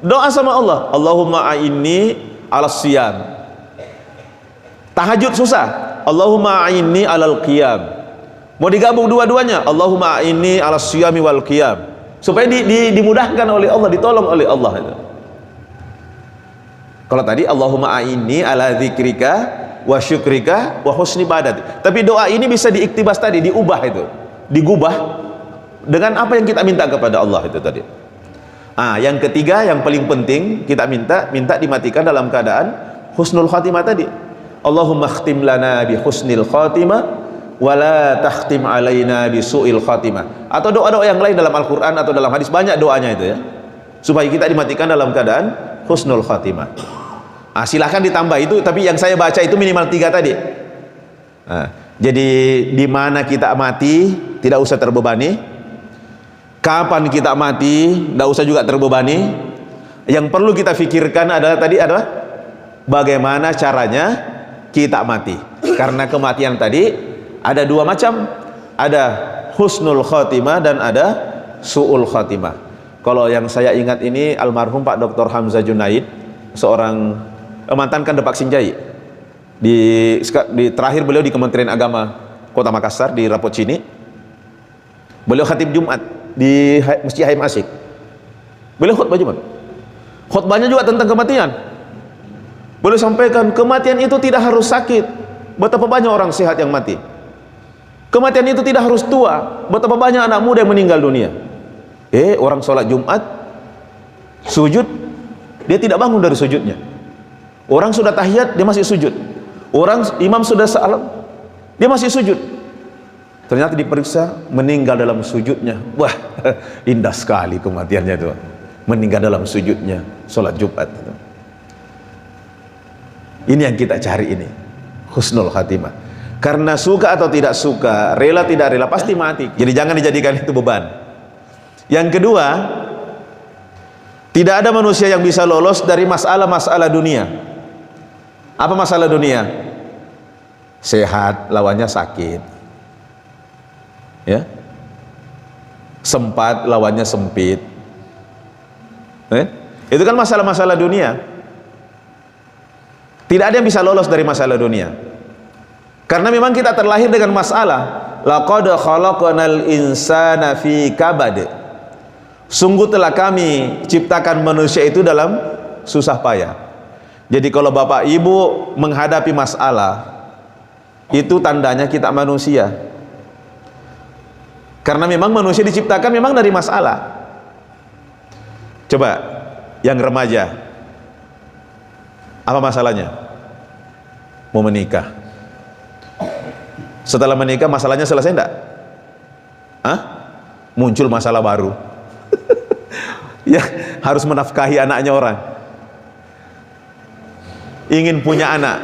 doa sama Allah, Allahumma a'inni ala siyam. Tahajud susah, Allahumma a'inni alal qiyam. Mau digabung dua-duanya, Allahumma a'inni ala siyami wal qiyam, supaya dimudahkan oleh Allah, ditolong oleh Allah itu. Kalau tadi Allahumma a'inni ala dzikrika wa syukrika wa husni ibadati. Tapi doa ini bisa diiktibas tadi, diubah itu, digubah dengan apa yang kita minta kepada Allah itu tadi. Yang ketiga yang paling penting kita minta dimatikan dalam keadaan husnul khatimah tadi. Allahumma khtim lana bi husnil khatimah wala takhtim alaina bisu'il khatimah. Atau doa-doa yang lain dalam Al-Qur'an atau dalam hadis, banyak doanya itu ya, supaya kita dimatikan dalam keadaan husnul khatimah. Silahkan ditambah itu, tapi yang saya baca itu minimal 3 tadi. Jadi di mana kita mati tidak usah terbebani, kapan kita mati tidak usah juga terbebani. Yang perlu kita pikirkan adalah bagaimana caranya kita mati. Karena kematian tadi ada 2 macam, ada husnul khatimah dan ada su'ul khatimah. Kalau yang saya ingat ini almarhum Pak Dr. Hamzah Junaid, seorang mantan Kandepak Sinjai. Di terakhir beliau di Kementerian Agama Kota Makassar di Rapocini. Beliau khatib Jumat di Masjid Haim Asik. Beliau khutbah Jumat. Khutbahnya juga tentang kematian. Beliau sampaikan kematian itu tidak harus sakit. Betapa banyak orang sehat yang mati. Kematian itu tidak harus tua. Betapa banyak anak muda yang meninggal dunia. Orang sholat Jumat sujud, dia tidak bangun dari sujudnya. Orang sudah tahiyat, dia masih sujud. Orang imam sudah salam, dia masih sujud. Ternyata diperiksa, meninggal dalam sujudnya. Wah, indah sekali kematiannya itu. Meninggal dalam sujudnya sholat Jumat. Ini yang kita cari ini, husnul khatimah. Karena suka atau tidak suka, rela tidak rela, pasti mati. Jadi jangan dijadikan itu beban. Yang kedua, tidak ada manusia yang bisa lolos dari masalah-masalah dunia. Apa masalah dunia? Sehat lawannya sakit, ya. Sempat lawannya sempit. Itu kan masalah-masalah dunia. Tidak ada yang bisa lolos dari masalah dunia. Karena memang kita terlahir dengan masalah. Laqad khalaqnal insana fi kabad. Sungguh telah kami ciptakan manusia itu dalam susah payah. Jadi kalau bapak ibu menghadapi masalah, itu tandanya kita manusia. Karena memang manusia diciptakan memang dari masalah. Coba yang remaja, apa masalahnya? Mau menikah. Setelah menikah masalahnya selesai enggak? Muncul masalah baru. Ya, harus menafkahi anaknya orang. Ingin punya anak,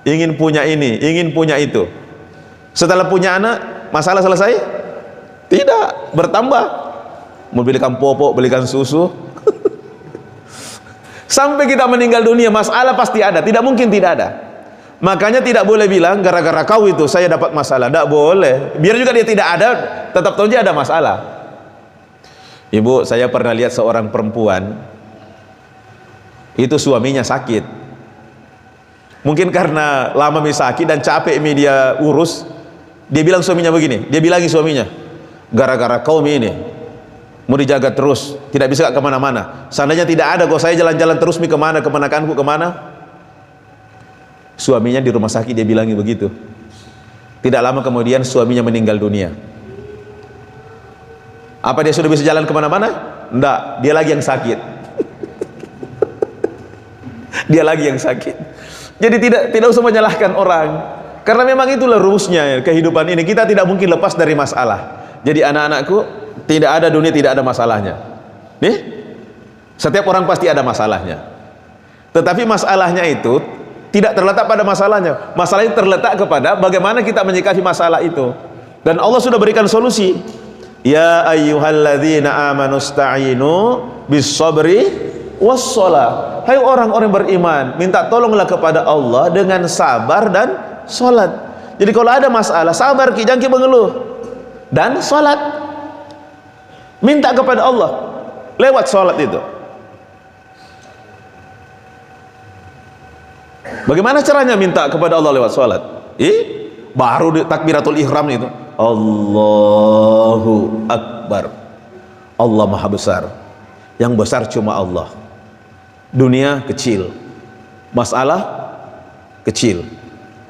ingin punya ini, ingin punya itu. Setelah punya anak, masalah selesai? Tidak, bertambah. Mau belikan popok, belikan susu. Sampai kita meninggal dunia, masalah pasti ada, tidak mungkin tidak ada. Makanya tidak boleh bilang gara-gara kau itu saya dapat masalah. Tidak boleh. Biar juga dia tidak ada, tetap tahu dia ada masalah. Ibu, saya pernah lihat seorang perempuan, itu suaminya sakit. Mungkin karena lama sakit dan capek dia urus, dia bilang suaminya begini, dia bilangi suaminya, gara-gara kau ini mau dijaga terus, tidak bisa kemana-mana. Seandainya tidak ada kok saya jalan-jalan terus kemana, kemenakanku kemana. Suaminya di rumah sakit dia bilangi begitu. Tidak lama kemudian suaminya meninggal dunia. Apa dia sudah bisa jalan kemana-mana? Enggak, dia lagi yang sakit. Dia lagi yang sakit. Jadi tidak usah menyalahkan orang, karena memang itulah rumusnya kehidupan ini. Kita tidak mungkin lepas dari masalah. Jadi anak-anakku, tidak ada dunia tidak ada masalahnya. Nih, setiap orang pasti ada masalahnya. Tetapi masalahnya itu tidak terletak pada masalahnya. Masalahnya terletak kepada bagaimana kita menyikapi masalah itu. Dan Allah sudah berikan solusi. Ya ayyuhalladzina amanu sta'inu bis-sabri was-shalah. Hai orang-orang beriman, minta tolonglah kepada Allah dengan sabar dan salat. Jadi kalau ada masalah, sabar ki, jangan ki mengeluh. Dan salat. Minta kepada Allah lewat salat itu. Bagaimana caranya minta kepada Allah lewat salat? Baru di takbiratul ihram itu. Allahu Akbar. Allah Maha Besar. Yang besar cuma Allah. Dunia kecil, masalah kecil,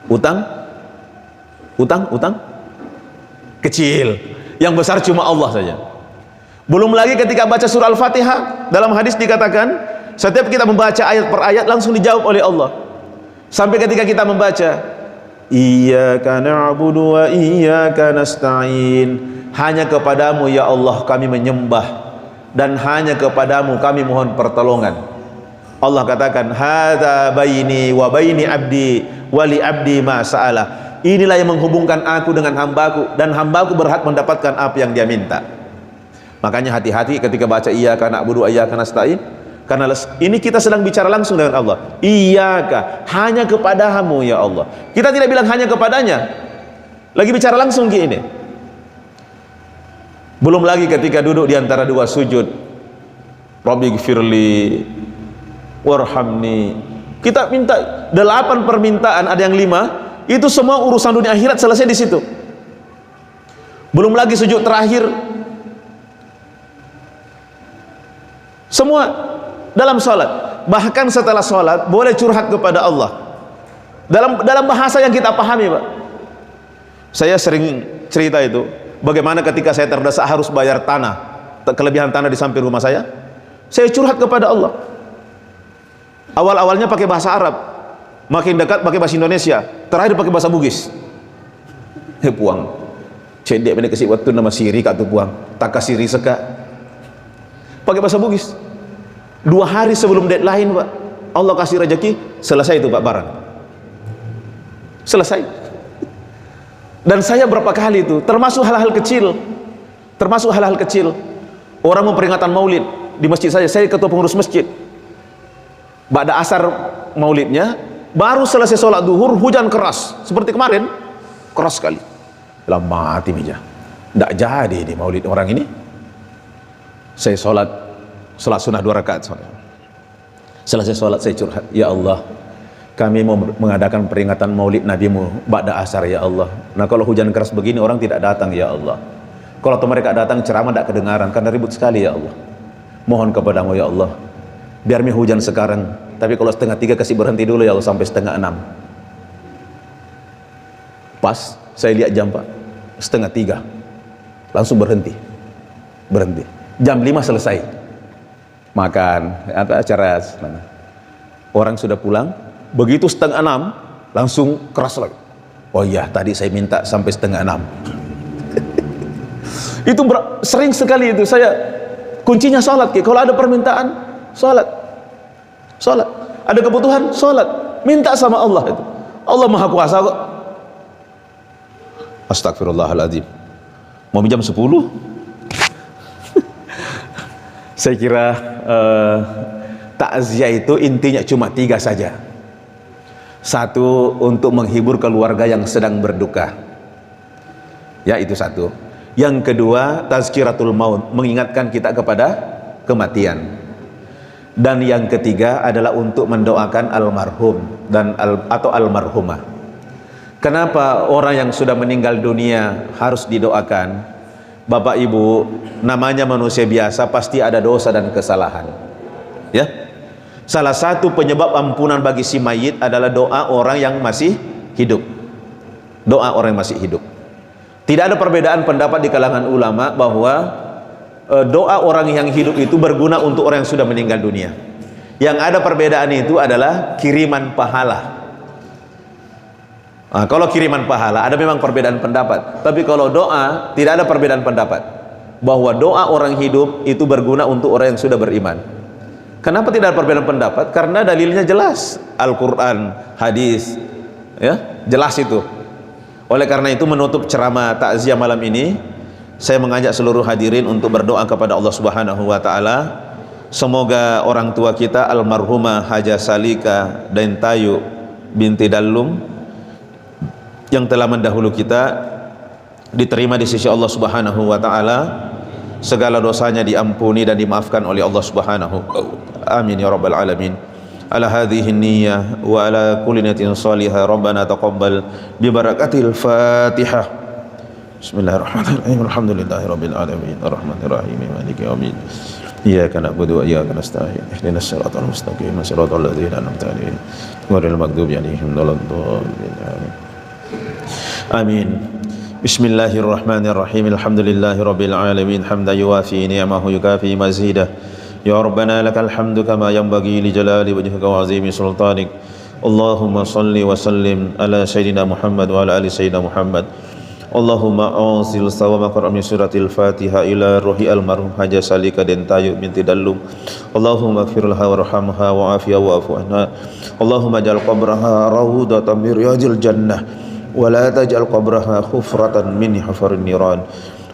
utang kecil, yang besar cuma Allah saja. Belum lagi ketika baca surah Al-Fatihah, dalam hadis dikatakan setiap kita membaca ayat per ayat langsung dijawab oleh Allah. Sampai ketika kita membaca Iyyaka na'budu wa iyyaka nasta'in. Hanya kepadamu ya Allah kami menyembah, dan hanya kepadamu kami mohon pertolongan. Allah katakan, hadza baini wa baini abdi wa li abdi ma sa'ala. Inilah yang menghubungkan aku dengan hambaku, dan hambaku berhak mendapatkan apa yang dia minta. Makanya hati-hati ketika baca iyyaka na'budu wa iyyaka nasta'in, karena ini kita sedang bicara langsung dengan Allah. Iyyaka, hanya kepadamu ya Allah. Kita tidak bilang hanya kepadanya, lagi bicara langsung gini. Belum lagi ketika duduk di antara dua sujud, Rabbighfirli warhamni, kita minta 8 permintaan, ada yang 5. Itu semua urusan dunia akhirat selesai di situ. Belum lagi sujud terakhir, semua dalam salat. Bahkan setelah salat boleh curhat kepada Allah dalam bahasa yang kita pahami, Pak. Saya sering cerita itu, bagaimana ketika saya terdesak harus bayar tanah, kelebihan tanah di samping rumah saya curhat kepada Allah. Awal-awalnya pakai bahasa Arab, makin dekat pakai bahasa Indonesia, terakhir pakai bahasa Bugis. Puang cedek benda kasih waktu nama siri katu puang tak kasiri seka, pakai bahasa Bugis. 2 hari sebelum deadline, Pak, Allah kasih rezeki, selesai itu Pak barang, selesai. Dan saya berapa kali itu, termasuk hal-hal kecil, orang memperingatan maulid di masjid saya ketua pengurus masjid. Ba'da asar maulidnya, baru selesai sholat duhur, hujan keras seperti kemarin, keras sekali. Lah mati meja, tidak jadi di maulid orang ini. Saya sholat sunnah 2 rakaat. Selesai sholat saya curhat, ya Allah, kami mau mengadakan peringatan maulid nabimu ba'da asar ya Allah. Nah kalau hujan keras begini orang tidak datang ya Allah. Kalau mereka datang ceramah tidak kedengaran karena ribut sekali ya Allah. Mohon kepadamu ya Allah, biar hujan sekarang, tapi kalau 2:30 kasih berhenti dulu ya Allah sampai 5:30. Pas saya lihat jam, Pak, 2:30 langsung berhenti. Jam 5 selesai makan, ada acara, orang sudah pulang. Begitu 5:30 langsung keras lagi. Oh iya, tadi saya minta sampai 5:30. Itu sering sekali itu saya, kuncinya sholat. Kalau ada permintaan, sholat, ada kebutuhan, sholat, minta sama Allah. Itu Allah maha kuasa kok. Astagfirullahaladzim, mau jam 10. Saya kira takziah itu intinya cuma 3 saja. 1, untuk menghibur keluarga yang sedang berduka, ya itu 1. Yang kedua, tazkiratul maut, mengingatkan kita kepada kematian. Dan yang ketiga adalah untuk mendoakan almarhum atau almarhumah. Kenapa orang yang sudah meninggal dunia harus didoakan? Bapak Ibu, namanya manusia biasa, pasti ada dosa dan kesalahan, ya. Salah satu penyebab ampunan bagi si mayit adalah doa orang yang masih hidup. Tidak ada perbedaan pendapat di kalangan ulama bahwa doa orang yang hidup itu berguna untuk orang yang sudah meninggal dunia. Yang ada perbedaan itu adalah kiriman pahala. Nah, kalau kiriman pahala ada memang perbedaan pendapat, tapi kalau doa tidak ada perbedaan pendapat bahwa doa orang hidup itu berguna untuk orang yang sudah beriman. Kenapa tidak ada perbedaan pendapat? Karena dalilnya jelas, Al-Quran, hadis, ya jelas itu. Oleh karena itu, menutup ceramah takziah malam ini, saya mengajak seluruh hadirin untuk berdoa kepada Allah Subhanahu wa Ta'ala. Semoga orang tua kita almarhumah Hajah Salika Daintayu binti Dallum yang telah mendahulu kita diterima di sisi Allah Subhanahu wa Ta'ala, segala dosanya diampuni dan dimaafkan oleh Allah Subhanahu. Amin ya rabbal alamin. Ala hadhihi niyyah wa ala kulli niyatin salihah. Rabbana taqabbal bi barakatil Fatihah. Bismillahirrahmanirrahim. Alhamdulillahi rabbil alamin. Arrahmanir rahim. Maliki yaumiddin. Iyyaka na'budu wa iyyaka nasta'in. Ihdinas siratal mustaqim. Siratal ladzina an'amta 'alaihim ghairil maghdubi 'alaihim waladdallin. Amin. Bismillahirrahmanirrahim. Alhamdulillahi rabbil alamin. Hamdan yuwafi ni'amahu yukafi mazidah. Ya Rabbana lakal hamdu kama yanbaghi li jalali wajhika wa azimi sultanik. Allahumma salli wa sallim ala Sayyidina Muhammad wa ala ali Sayyidina Muhammad. Allahumma anzil sawama min suratil Fatiha ila ruhi almarhum Haja Salika den Tayu binti Dallum. Allahumma ighfir laha warhamha wa'afiha wa'fu anha. Allahumma ja'al qabraha rawdatan min riyadil jannah wa la taj'al qabraha khufratan min hufarin niran.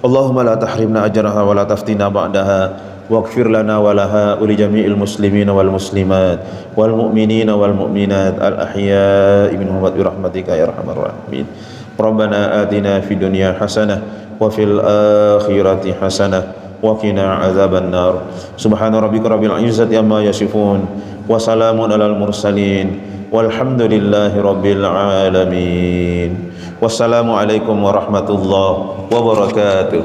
Allahumma la tahrimna ajraha wa la taftina ba'daha. واغفر لنا ولها ولجميع المسلمين والمسلمات والمؤمنين والمؤمنات الأحياء منهم برحمتك يا أرحم الراحمين. ربنا آتنا في الدنيا حسنة وفي الآخرة حسنة وقنا عذاب النار. سبحان ربك رب العزة عما يصفون وسلام على المرسلين والحمد لله رب العالمين. والسلام عليكم ورحمة الله وبركاته.